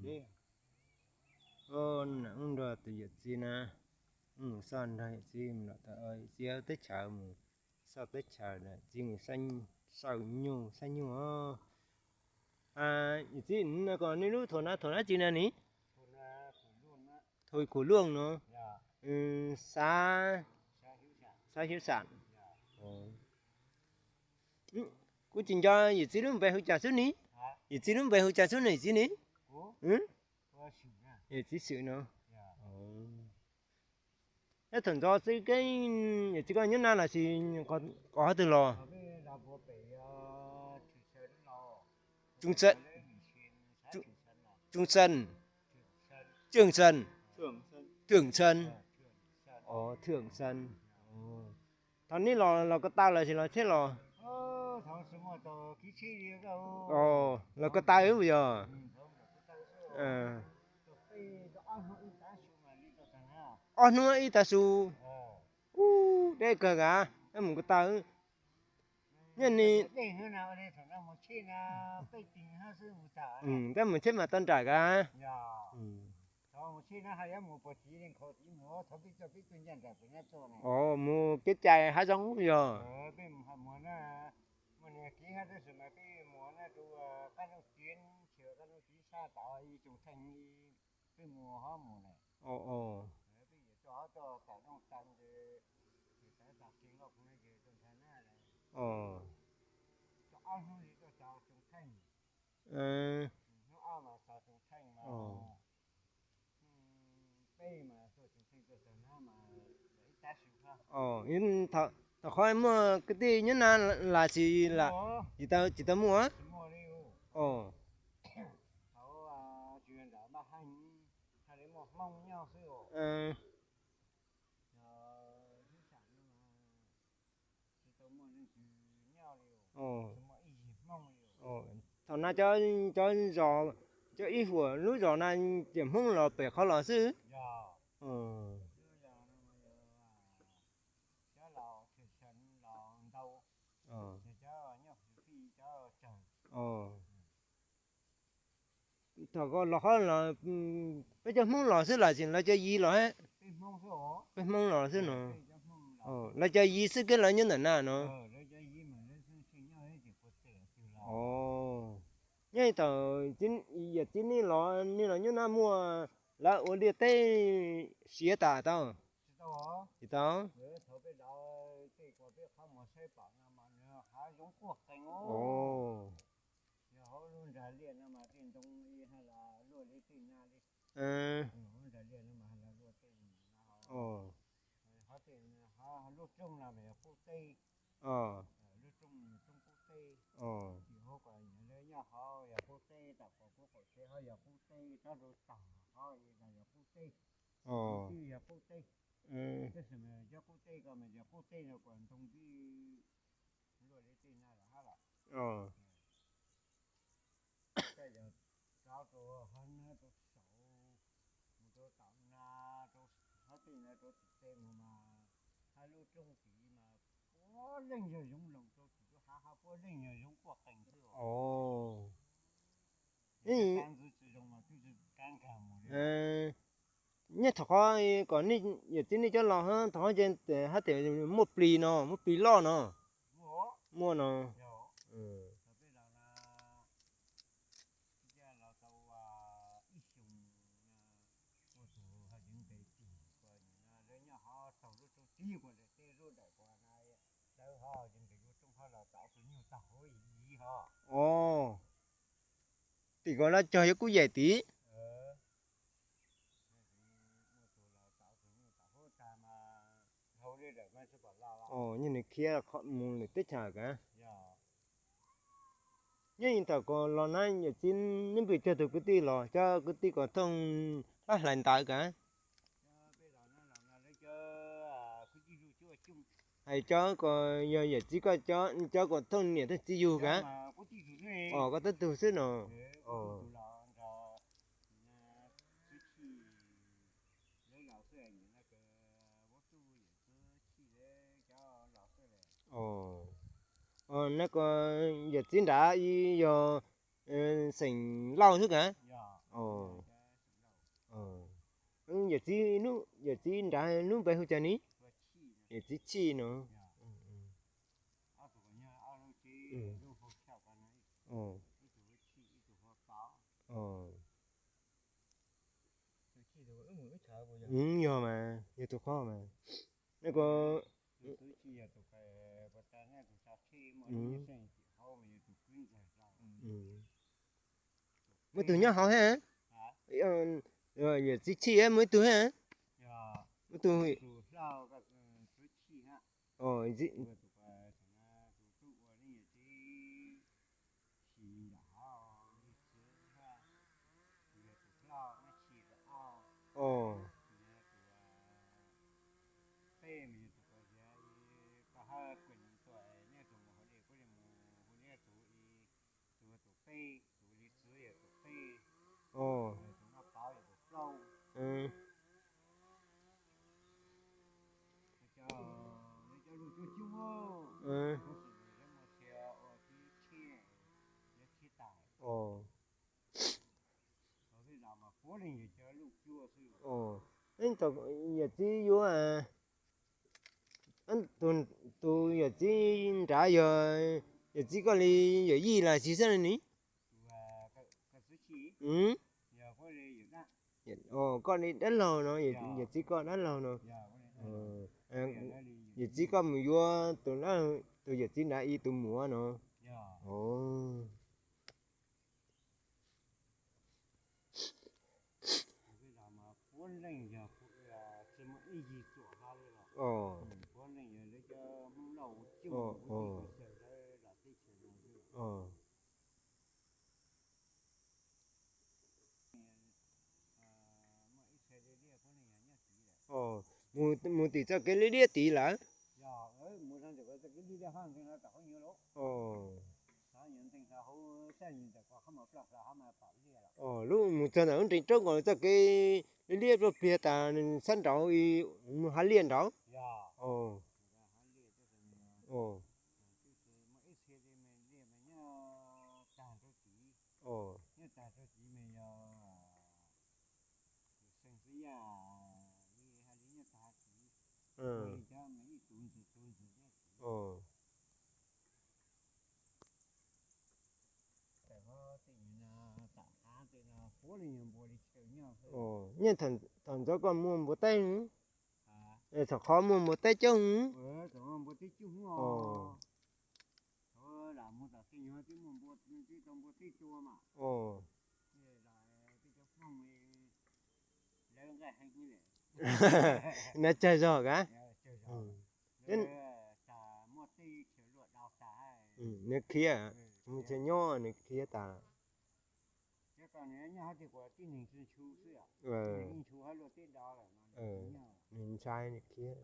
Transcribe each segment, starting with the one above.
đấy nãng rồi từ giờ gì nè son đây gì mà ta ơi giờ tới chợ mà sao tới chợ nè gì mà xanh nhu gì nó còn nếu thổi nó gì nè ní thôi là cũng luôn á thôi của luồng nó dạ xa xa hiếu sản xa hiếu sản dạ cú chính cho gì nó về hỗ trợ số ní hả gì nó về hỗ trợ số này gì ní cố cố xỉu nha gì sự nó dạ cái thằng do cái chỉ có những nào là chỉ có từ lò ở bên là bộ bị thủy sơn nó trung sơn lấy mình xuyên sát thủy sơn là trung sơn thủy sơn trường sơn thượng sơn thượng sơn thượng sơn thượng sơn thằngนี้lò có tao là chỉ là thế lò thằng số một tờ ký chi đi đâu là có tao ấy bây giờ thằng một cái tao số tờ phi tờ ăn nó ít tá số mà đi tờ thằng ha nữa ít ta su đây cơ cả em một cái tao nhân đi đây hơn nào đây thằng nào một chi là bị tình ha sư một trả cái mình chết mà tân trải cả dạ thằng một chi nó hay một bộ chỉ nên khó tí nữa thằng biết cho biết tuyên nhận giải phải cho này mua cái chai hai giống bây giờ bên muốn mình ký hai đứa sự mà cái muốn tụ các nó chuyên chữa các nó chuyên xa tạo y trồng thành y cái mùa hoa mùa này bây giờ cho cả nông sản thì phải đặt kiến ngọc này thì trồng thành này cho ăn không thì cho trồng thành nó ăn mà trồng thành mà đây mà cho trồng thành cho trồng mà để ta xíu ha nhưng thọ khỏi mua cái gì như là gì là chỉ tao mua mua đi chuyện đó mà hai đứa một mong nhau xíu di sản nhưng mà thì tôi mua nên chỉ nhau đi tôi mua ít mong đi thằng nào cho giò cho ít của lúc giò này điểm hung là bể khó là sư dạ chứ giờ nó mà giờ cháu lò thịt sẵn lò đâu thì cháu nhóc phi cháu chờ thằng con lò khó là bây giờ mông lò sư là gì là cho gì lò hết cái mong số bây mông lò sư nó cái mong lò là cho gì sư cái là như thế nào nó lấy cho gì mà lấy xin nhau ấy thì có thể từ lò như tờ chính giờ chính đi lò như là như nó mua là ở địa tây xía tả tao chứ đâu thì tao để thở bên đó thì có biết không mà xây bằng mà nó khá giống cuộc thành giờ họ luôn ra liền mà tiền đông y hay là luôn lấy tiền nhà đi luôn ra liền mà hay là luôn tiền họ tiền họ lúc trung là về khu tây lúc trung khu tây thì họ còn nhớ nhà họ ở khu tây tập của khu cổ tây họ ở khu tây nó rồi tảng họ là ở khu tây đi ở khu tây cái gì mà ở khu tây còn mình ở khu tây là còn đông đi luôn lấy tiền nhà là hả là cái giờ giáo đồ hơn đồ sáu một đồ tám na đồ hết tiền là đồ tiền mà hai lô trung chỉ mà có lên giờ dùng lòng đồ chỉ có hai có lên giờ dùng cuộc cảnh thôi can dự sử dụng mà cứ can cả một nhất thọ còn đi giờ chính đi cho lò ha thọ trên hát tiền một pli lo nó mua nó bây giờ là giờ là tàu ít dùng ô tô hay những cái gì còn đấy nhà họ tàu lúc trong tí của để tê rồi đại qua này đâu họ những cái lúc trong họ là tàu cái nhiều tàu gì họ thì gọi là chờ cú dễ tí như này kia là khó mua được tích chả cả nhưng tao còn lo nói giờ chín những việc cho tụi cái tí lo cho cái tí còn thông lành tại cả hay cho còn giờ chỉ có cho còn thông nhiệt thì chịu cả có tất từ xứ nào nó có giờ chín đã giờ sình lâu thứ cả Ồ. Giờ chỉ đã nó bây giờ ní. Giờ chỉ chi nó. Ồ. Ồ. Giờ mà, giờ tôi khó mà. Nó có mới từ nhau họ hả? Rồi giờ chỉ chi em mới từ hả? Mới từ gì? Ồ. Ồ. Ừ. Ừ. Ồ. Ồ. Anh tao giờ chỉ vô à. Anh tôi giờ chỉ trả giờ chỉ có đi giờ gì là chỉ sao này? Ừ. Ồ, con đi đánh lò nó giờ chỉ có đánh lò nó. Giờ chỉ có mình vô tụi nó tụi giờ chỉ đã y tụi mùa nó. Ồ. Ồ. Ồ. Ồ. Ồ. Ồ. Mua tí cho cái lý tí là. Ồ. Ồ, lúc một trận ở trên trước rồi cho cái lý rồi phía ta sân đó y hai liền đó. Ồ. Ồ. Ồ. Ừ. Ồ. Ồ, nhưng thằng cho con mua một tay nữa. Thằng khó mua một tay chứ. Ồ. Ồ. Nó chơi rồi cả. Nó kia, nó chơi nhỏ nó kia ta. Mình sai nó kia.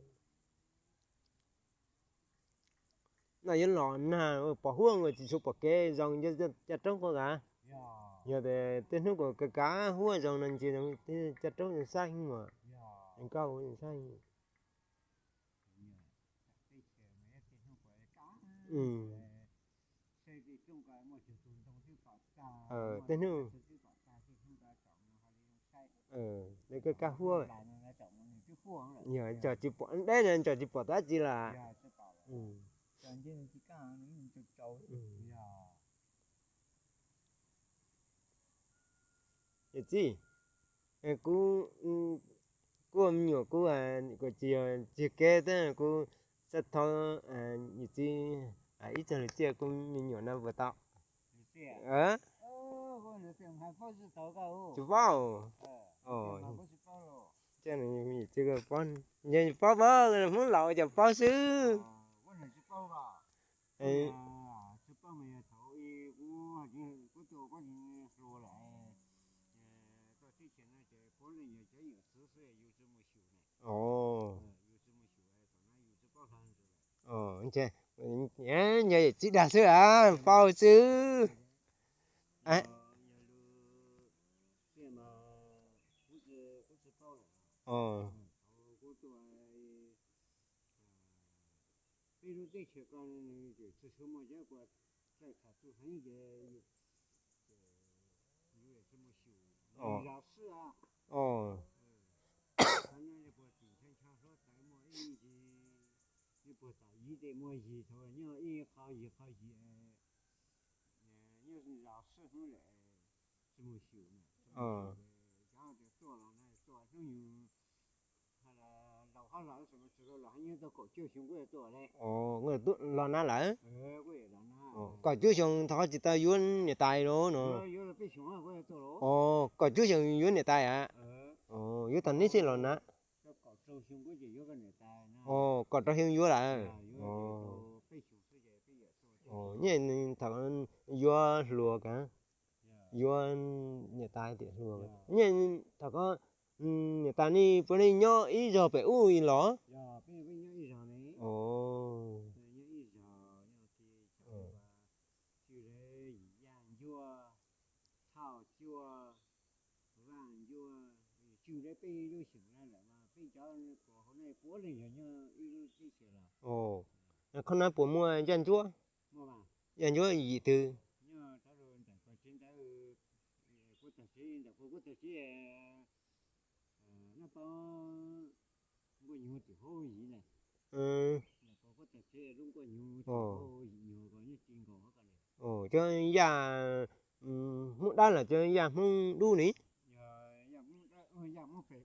Nó yên lọn nè, bỏ huông rồi chỉ chụp bỏ kê dòng cho trống có cả. Giờ thì tên nó có cái cá hua dòng nên chỉ cho trống xanh mà. Anh câu xanh. Ừ. Tên nó. Đây cái cá hua. Nhờ cho chị bỏ đấy nên cho chị bỏ ta chỉ là. Ừ. Vậy gì? Cô ông nhiều cô cô chị kê thế cô sẽ thọ như gì ít cho chị cô nhiều năm vừa tạo. Chú bao. Cho nên chị cái con nhìn bao bơ muốn lậu cho bao xứ. Ồ. Ồ, anh chị, nhớ chị đã xứ à, bao xứ. Ồ. Ồ. 是啊，哦，反正就不顶天强说在么一的，你不到一的么一头，你要一好一好一，要是让师傅来这么修呢，哦，然后就做了那做成有，他那老汉老什么知道老汉人都搞就行过做嘞，哦，我都老哪来？我也让那，có chú xong thọ chỉ ta yuan nhà tài đó nó有了被熊啊，我也做了，có chú xong yuan nhà tài à yuan thành nít xí lon á 要搞周熊过去有个人带那，có cho hiếu yuan là 有被熊世界被也做，nhớ thằng yuan lúa cả yuan nhà tài thì lúa nhớ thằng có nhà tài đi bữa nay nhớ ít giờ phải ui lỏ 呀，被为人一上呢。哦人一上要去讲话，就是研究啊、炒酒啊、玩酒啊，酒来杯就行了了嘛，杯家过后那过人人家有这些了， ồ con nói của mua dân chúa 么嘛？ dân chúa gì từ 你看他说在过现在过这些的过这些，那帮我牛最好一呢， ừ 那过这些如果牛最好牛个你经过好个嘞。 ồ cho nhà muốn đó là cho nhà muốn đu ní ya mo pe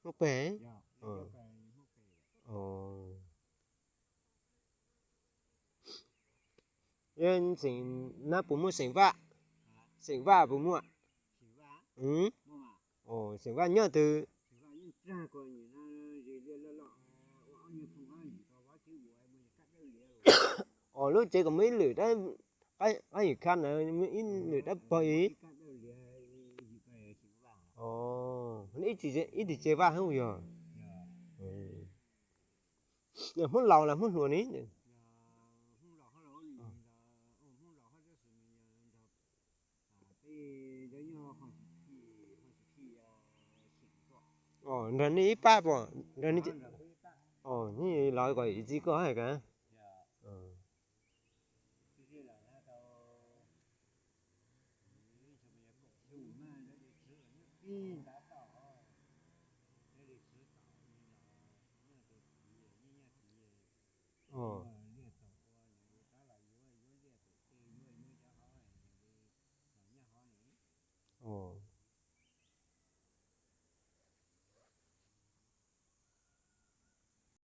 nó bể ya mo pe ồ nên sinh nó bố mua sinh va bố mua si va ừ mo ma ồ sinh va nhớ từ si va yin zha ko ni na je le le la wa ni fu ha yi ko wa chi wo ai mo ka de le lo ồ lúc chơi có mấy lửa đó cái gì khăn này mấy ít lửa đó bơi ka de le yi ko si va ồ ít thì chơi va không giờ ya giờ muốn lâu là muốn luôn ý ya hu la ha lo ni la hu la ha de si ni ya da pe de yo ha si ya si ko ồ rồi ní ba bỏ rồi ní ồ như loại gọi chỉ có hay cả ya 这些人他都，什么也搞修嘛，那就吃，你